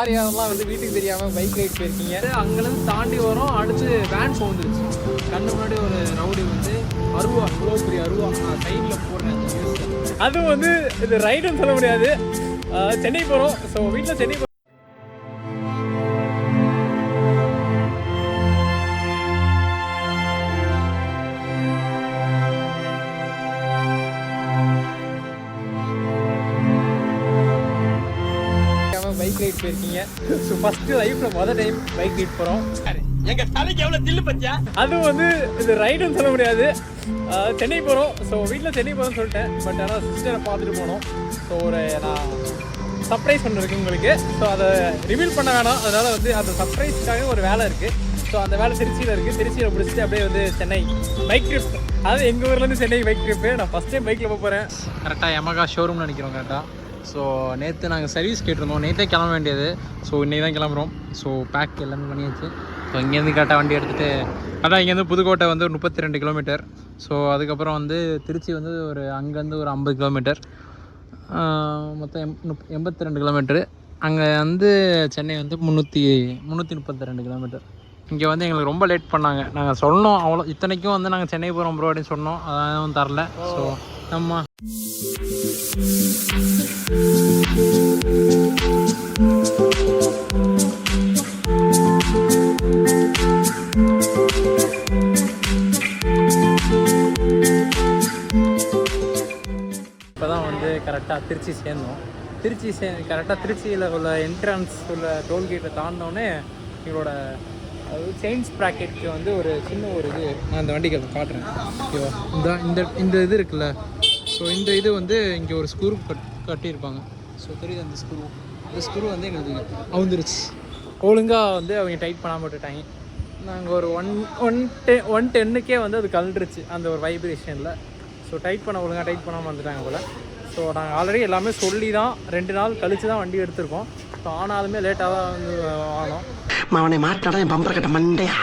யார் யாரெல்லாம் வந்து வீட்டுக்கு தெரியாமல் பைக் ரைட் போயிருக்கீங்க. அங்கேருந்து தாண்டி வரோம். அடுத்து வேன் சோந்துருச்சு. கண்ணு முன்னாடி ஒரு ரவுடி வந்து அருவா, இவ்வளோ பெரிய அருவா நான் சைடில் போடுறேன். அதுவும் வந்து இது ரைடுன்னு சொல்ல முடியாது. சென்னை போகிறோம். ஸோ வீட்டில் சென்னை பைக் ரைட் போயிருக்கீங்க. ஸோ ஃபஸ்ட்டு லைஃப்பில் மொதல் டைம் பைக் ரைட் போகிறோம். எங்க தலைக்கு எவ்வளவு தில்லு பத்தியா. அதுவும் வந்து இது ரைடுன்னு சொல்ல முடியாது. சென்னை போகிறோம். ஸோ வீட்டில் சென்னை போகிறோம்னு சொல்லிட்டேன். பட் ஆனால் சிஸ்டரை பார்த்துட்டு போனோம். ஸோ ஒரு நான் சர்ப்ரைஸ் ஒன்று இருக்குது உங்களுக்கு. ஸோ அதை ரிவீல் பண்ண வேணாம். அதனால் வந்து அந்த சர்ப்ரைஸ்க்காக ஒரு வேலை இருக்குது. ஸோ அந்த வேலை திருச்சியில் இருக்குது. திருச்சியில் முடிச்சுட்டு அப்படியே வந்து சென்னை பைக் ட்ரிப். அதாவது எங்கள் ஊர்லேருந்து சென்னை பைக் ட்ரிப்பு. நான் ஃபஸ்ட் டைம் பைக்கில் போக போகிறேன். கரெக்டாக யமகா ஷோரூம்னு நினைக்கிறோம் கரெக்டாக. ஸோ நேற்று நாங்கள் சர்வீஸ் கேட்டிருந்தோம். நேற்றே கிளம்ப வேண்டியது. ஸோ இன்றைக்கி தான் கிளம்புறோம். ஸோ பேக் எல்லாமே பண்ணியாச்சு. ஸோ இங்கேருந்து கரெக்டாக வண்டி எடுத்துகிட்டு கரெக்டாக இங்கேருந்து புதுக்கோட்டை வந்து ஒரு 32 கிலோமீட்டர். ஸோ அதுக்கப்புறம் வந்து திருச்சி வந்து ஒரு அங்கேருந்து ஒரு 50 கிலோமீட்டர், மொத்தம் 82 கிலோமீட்டரு. அங்கே வந்து சென்னை வந்து 332 கிலோமீட்டர். இங்கே வந்து எங்களுக்கு ரொம்ப லேட் பண்ணாங்க. நாங்கள் சொன்னோம் அவ்வளோ இத்தனைக்கும் வந்து நாங்கள் சென்னை போகிறோம் ப்ரோ அப்படின்னு சொன்னோம். அதான் தரல. ஸோ நம்ம இப்போதான் வந்து கரெக்டாக திருச்சி சேர்ந்தோம். கரெக்டாக திருச்சியில் உள்ள என்ட்ரன்ஸ் உள்ள டோல்கேட்டை தாண்டினோடனே எங்களோட செயின்ஸ் ப்ராக்கெட்டுக்கு வந்து ஒரு சின்ன ஒரு இது நான் அந்த வண்டிக்கு காட்டுறேன். ஓகேவா, இந்த இது இருக்குல்ல. ஸோ இந்த இது வந்து இங்கே ஒரு ஸ்க்ரூ கட்டியிருப்பாங்க. ஸோ தெரியுது அந்த ஸ்க்ரூ வந்து எங்களுக்கு அவுந்துருச்சு. ஒழுங்காக வந்து அவங்க டைட் பண்ணாமல் விட்டுட்டாங்க. நாங்கள் ஒரு 110க்கே வந்து அது கலண்டுருச்சு அந்த ஒரு வைப்ரேஷனில். ஸோ டைட் பண்ணாமல் வந்துட்டாங்க போல். ஸோ நாங்கள் ஆல்ரெடி எல்லாமே சொல்லி தான் 2 நாள் கழித்து தான் வண்டி எடுத்திருக்கோம். ஸோ ஆனாலுமே லேட்டாக தான் வந்து ஆனோம். அவனை மாட்டாடா என் பம்பர கட்ட மண்டையா.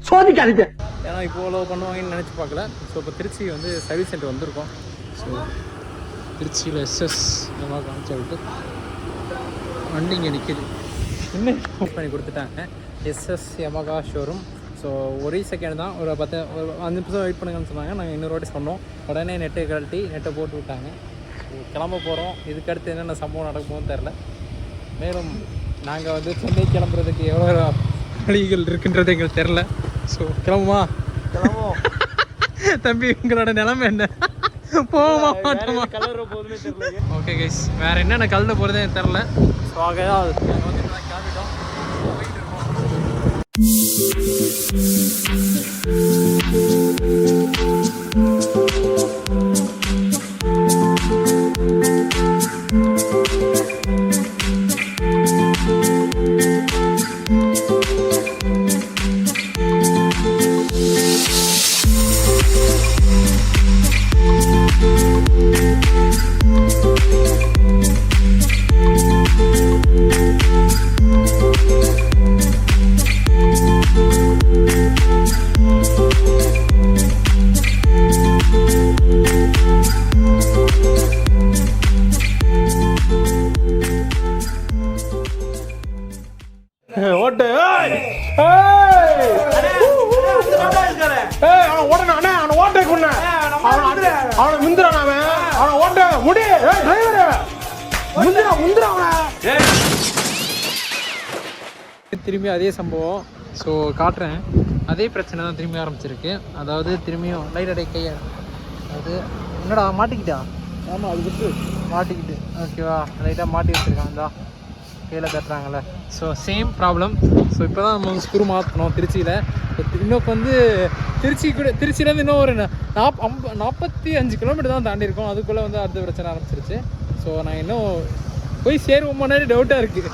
சோதிக்காதீங்க. ஏன்னா இப்போ இவ்வளோ பண்ணுவாங்கன்னு நினச்சி பார்க்கல. ஸோ இப்போ திருச்சி வந்து சர்வீஸ் சென்டர் வந்திருக்கோம். ஸோ திருச்சியில் எஸ்எஸ் நல்லா காமிச்சா விட்டு வண்டி இங்கே நிற்கிது. இன்னும் பண்ணி கொடுத்துட்டாங்க. SS Yamaha showroom. ஸோ ஒரே செகண்ட் தான், ஒரு 5 நிமிஷம் வெயிட் பண்ணுங்கன்னு சொன்னாங்க. நாங்கள் இன்னொரு வாட்டி சொன்னோம். உடனே நெட்டை போட்டு விட்டாங்க. ஸோ கிளம்ப போகிறோம். இதுக்கடுத்து என்னென்ன சம்பவம் நடக்குமோன்னு தெரில. மேலும் நாங்கள் வந்து சென்னை கிளம்புறதுக்கு எவ்வளோ வழிகள் இருக்குன்றது எங்களுக்கு தெரில. ஸோ கிளம்புவோம். தம்பி உங்களோட நிலைமை என்ன? போவோமா மாட்டோமா? கலர் போதுமே தெரியல. ஓகே கைஸ், வேறு என்னென்ன கலந்து போகிறதே எனக்கு தெரில. ஸோ ஆக நாங்கள் வந்து இப்போ கிளம்பிட்டோம். போயிட்டு இருக்கோம். திரும்பி அதே சம்பவம். ஸோ காட்டுறேன். அதே பிரச்சனை தான் திரும்பி ஆரம்பிச்சிருக்கு. அதாவது திரும்பியும் லைட் அடை கையை அது என்னடா மாட்டிக்கிட்டா? ஆமாம், அது விட்டு மாட்டிக்கிட்டு. ஓகேவா, லைட்டாக மாட்டி வச்சுருக்கான். இந்தா கையில் தட்டுறாங்கல்ல. So same problem. ஸோ இப்போ தான் நம்ம ஸ்க்ரூ மாற்றணும் திருச்சியில். இன்னும் வந்து திருச்சியிலேருந்து இன்னும் ஒரு 45 கிலோமீட்டர் தான் தாண்டி இருக்கோம். அதுக்குள்ளே வந்து அடுத்த பிரச்சனை ஆரம்பிச்சிருச்சு. ஸோ நான் இன்னும் போய் சேருவோமானே டவுட்டாக இருக்குது.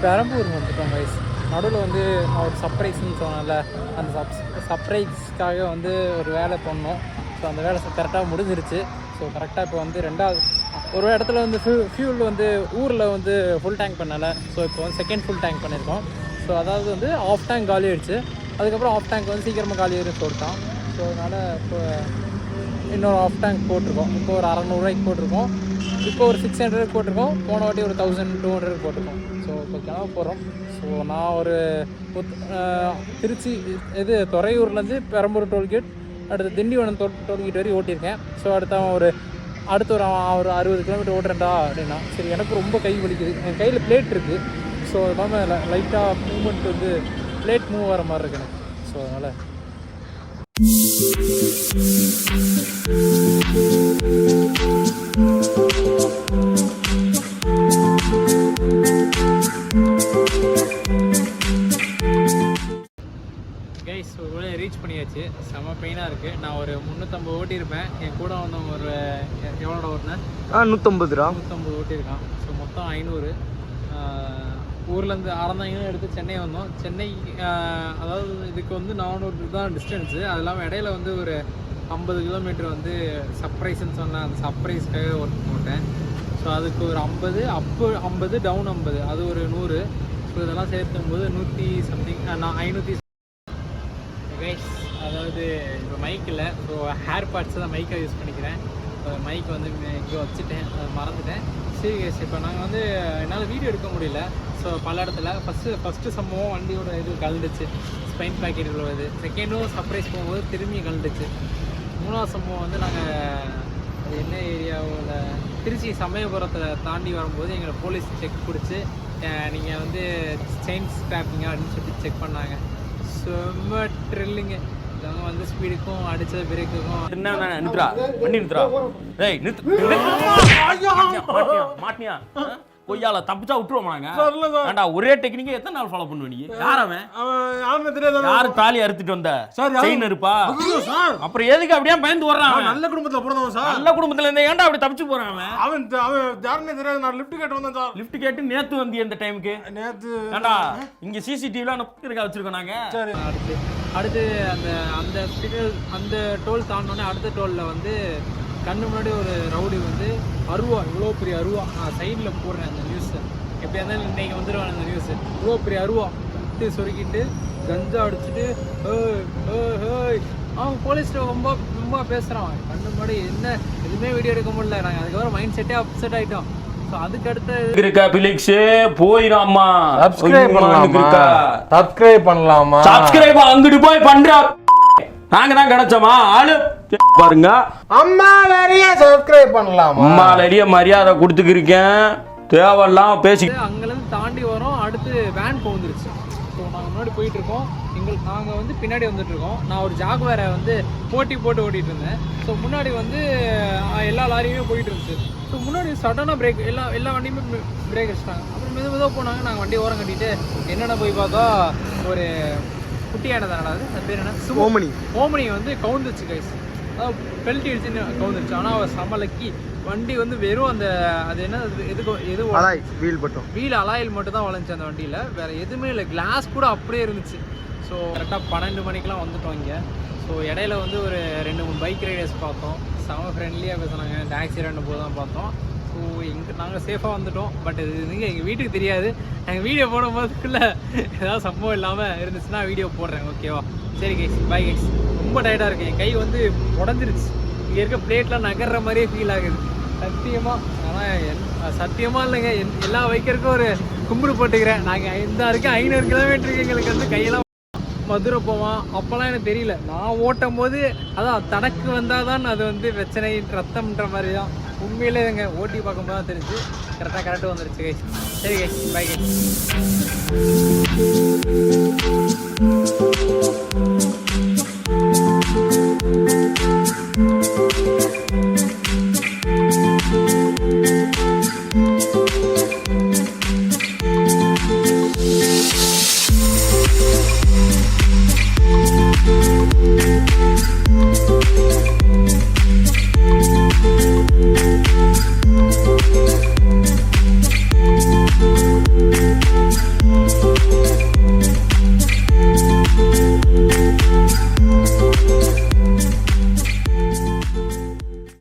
பெரம்பூர் வந்துட்டோம் கைஸ். நடுவில் வந்து நான் ஒரு சர்ப்ரைஸ்ன்னு சொன்னேன்ல, அந்த சர்ப்ரைஸ்க்காக வந்து ஒரு வேலை பண்ணோம். ஸோ அந்த வேலை கரெக்டாக முடிஞ்சிருச்சு. ஸோ கரெக்டாக இப்போ வந்து ரெண்டாவது ஒரு இடத்துல வந்து ஃபியூல் வந்து ஊரில் வந்து ஃபுல் டேங்க் பண்ணலை. ஸோ இப்போ வந்து செகண்ட் ஃபுல் டேங்க் பண்ணியிருக்கோம். ஸோ அதாவது வந்து ஆஃப் டேங்க் காலி ஆகிடுச்சு. அதுக்கப்புறம் ஆஃப் டேங்க் வந்து சீக்கிரமாக காலி ஆகிடுன்னு சொல்லிட்டான். ஸோ அதனால் இப்போ இன்னொரு ஆஃப் டேங்க் போட்டிருக்கோம். இப்போ ஒரு 600 போட்டிருக்கோம். இப்போ ஒரு 600 போட்டிருக்கோம். போன வாட்டி ஒரு 1200 போட்டிருக்கோம். ஸோ இப்போ கிளம்ப போகிறோம். ஸோ நான் ஒரு திருச்சி துறையூர்லேருந்து பெரம்பூர் டோல்கேட், அடுத்து திண்டிவனம் டோல்கேட் வரையும் ஓட்டியிருக்கேன். ஸோ அடுத்து ஒரு 60 கிலோமீட்டர் ஓட்டுறேன்டா அப்படின்னா, சரி எனக்கு ரொம்ப கை வலிக்குது, என் கையில் பிளேட் இருக்குது. ஸோ அதனால் லைட்டாக மூவ்மெண்ட் வந்து பிளேட் மூவ் ஆகிற மாதிரி இருக்கு எனக்கு. ஸோ அதனால் கைஸ் ஒரு ரீச் பண்ணியாச்சு. செம்ம பெயினாக இருக்குது. நான் ஒரு 350 ஓட்டியிருப்பேன். என் கூட வந்தவங்க ஒரு எவ்வளோட ஓட்டினேன்? 150 ஓட்டியிருக்கான். ஸோ மொத்தம் 500. ஊர்லேருந்து ஆரந்தாங்கன்னு எடுத்து சென்னை வந்தோம். சென்னை அதாவது இதுக்கு வந்து 400 தான் டிஸ்டன்ஸு. அது இல்லாமல் இடையில வந்து ஒரு 50 கிலோமீட்டர் வந்து சர்ப்ரைஸ்ன்னு சொன்னேன். அந்த சர்ப்ரைஸ்க்காக ஒர்க் போட்டேன். ஸோ அதுக்கு ஒரு 50 டவுன் 50, அது ஒரு 100. ஸோ இதெல்லாம் சேர்த்தும்போது 100 சம்திங், நான் 500. கைஸ் அதாவது இப்போ மைக் இல்லை. ஸோ ஹேர் பார்ட்ஸ் தான் மைக்கை யூஸ் பண்ணிக்கிறேன். மைக் வந்து இங்கே வச்சுட்டேன், அதை மறந்துட்டேன். சரி கைஸ், இப்போ நாங்கள் வந்து என்னால் வீடியோ எடுக்க முடியல. ஸோ பல இடத்துல ஃபஸ்ட்டு சம்பவம் வண்டியோட இது கலந்துச்சு, ஸ்பைன் பேக்கெட் உள்ளது. செகண்டும் சர்ப்ரைஸ் போகும்போது திரும்பி கலந்துச்சு. 3வது சம்பவம் வந்து நாங்கள் அது என்ன ஏரியாவில் திருச்சி சமயபுரத்தில் தாண்டி வரும்போது எங்களை போலீஸ் செக் பிடிச்சி நீங்கள் வந்து செயின் ஸ்கிராப்பிங்க அப்படின்னு சொல்லிட்டு செக் பண்ணாங்க. செம்ம ட்ரில்லிங்க. அவங்க வந்து ஸ்பீடுக்கும் அடிச்ச பிரேக்குக்கும் நிறுத்துறா வண்டி நிறுத்துறா. ஏய் மாட்டியா கொய்யால தப்பிச்சா விட்டுருவோம். நாங்க ஒரே டெக்னிக்கை எத்தனை நாள் ஃபாலோ பண்ணுவ நீ? யாரு தாலி அறுத்துட்டு வந்த செயின் இருப்பா? அப்புறம் எதுக்கு அப்படியே பயந்து வர்றான்? நல்ல குடும்பத்துல பிறந்தவன் சார். நல்ல குடும்பத்துல இருந்த ஏன்டா அப்படி தப்பிச்சு போறான் அவன்? யாருமே தெரியாது. நான் லிஃப்ட் கேட்டு வந்தேன் சார். லிஃப்ட் கேட்டு நேத்து வந்திய இந்த டைமுக்கு? நேத்து ஏன்டா இங்க சிசிடிவில வச்சிருக்கோம் நாங்க. அடுத்து அந்த டோல் தாண்டோடனே அடுத்த டோலில் வந்து கண்ணு முன்னாடி ஒரு ரவுடி வந்து அருவா, இவ்வளோ பெரிய அருவா, நான் சைடில் போடுறேன் அந்த நியூஸை, எப்படியா இருந்தாலும் இன்றைக்கி வந்துடுவாங்க அந்த நியூஸு. இவ்வளோ பெரிய அருவா சொருக்கிட்டு கஞ்சா அடிச்சுட்டு அவன் போலீஸ்ல ரொம்ப பேசுகிறான். கண்ணு முன்னாடி என்ன எதுவுமே வீடியோ எடுக்க முடியல. நாங்கள் அதுக்கப்புறம் மைண்ட் செட்டே அப்செட் ஆகிட்டோம். ஸோ அதுக்கு அடுத்து இருக்கா பிலிக்ஸ் போயிடாமா? சப்ஸ்கிரைப் பண்ணலாமா? சப்ஸ்கிரைப் அங்கிட்டு போய் பண்றா. நாங்க தான் கிடைச்சோமா ஆளு பாருங்க. அம்மா நிறைய சப்ஸ்கிரைப் பண்ணலாமா? அம்மா நிறைய மரியாதை கொடுத்துக்கிருக்கேன். தேவையெல்லாம் பேசி அங்கேருந்து தாண்டி வரோம். அடுத்து வேன் போந்துருச்சு. ஸோ நாங்கள் முன்னாடி போயிட்டு இருக்கோம். நாங்கள் வந்து பின்னாடி வந்துட்டு இருக்கோம். நான் ஒரு ஜாகுவாரை வந்து போட்டு ஓட்டிகிட்டு இருந்தேன். ஸோ முன்னாடி வந்து எல்லா லாரியுமே போயிட்டு இருந்துச்சு. ஸோ முன்னாடி சடனாக பிரேக், எல்லா வண்டியுமே பிரேக் வச்சுட்டாங்க. அப்புறம் மெதுவாக போனாங்க. நாங்கள் வண்டி ஓரம் கட்டிட்டு என்னென்ன போய் பார்த்தா ஒரு குட்டியான தானே அது பேர் என்ன ஓமனி வந்து கவுந்துச்சு கைஸ். அதாவது பெல்ட் அடிச்சுன்னு கவுந்துருச்சு. ஆனால் சமலக்கி வண்டி வந்து வெறும் அது என்ன எது வீல் அலாயில் மட்டும் தான் வளைஞ்சி அந்த வண்டியில். வேறு எதுவுமே இல்லை. கிளாஸ் கூட அப்படியே இருந்துச்சு. ஸோ கரெக்டாக 12 மணிக்கெலாம் வந்துட்டோம் இங்கே. ஸோ இடையில வந்து ஒரு 2-3 பைக் ரைடர்ஸ் பார்த்தோம். செம ஃப்ரெண்ட்லியாக பேசுனாங்க. டாக்ஸி 2 போது தான் பார்த்தோம். ஸோ நாங்கள் சேஃபாக வந்துட்டோம். பட் இது எங்கள் வீட்டுக்கு தெரியாது. எங்கள் வீடியோ போடும்போதுக்குள்ளே ஏதாவது சம்பவம் இல்லாமல் இருந்துச்சுன்னா வீடியோ போடுறேன். ஓகேவா? சரி கைஸ், பை கைஸ். ரொம்ப டயர்டாக இருக்குது. என் கை வந்து உடஞ்சிருச்சு. இங்கே இருக்க பிளேட்லாம் நகர்ற மாதிரியே ஃபீல் ஆகுது சத்தியமாக. ஆனால் சத்தியமாக இல்லைங்க, எல்லா பைக்கருக்கும் ஒரு கும்பிடு போட்டுக்கிறேன். நாங்கள் இந்த வரைக்கும் 500 கிலோமீட்டருக்கு எங்களுக்கு வந்து கையெல்லாம் மதுரை போவான். அப்போல்லாம் எனக்கு தெரியல. நான் ஓட்டும் போது அதான் தனக்கு வந்தால் தான் அது வந்து பிரச்சனை, ரத்தம்ன்ற மாதிரி தான். உண்மையிலே எங்க ஓட்டி பார்க்கும்போது தான் தெரிஞ்சு கரெக்டாக வந்துருச்சு கைஸ். சரி கைஸ், பை கைஸ்.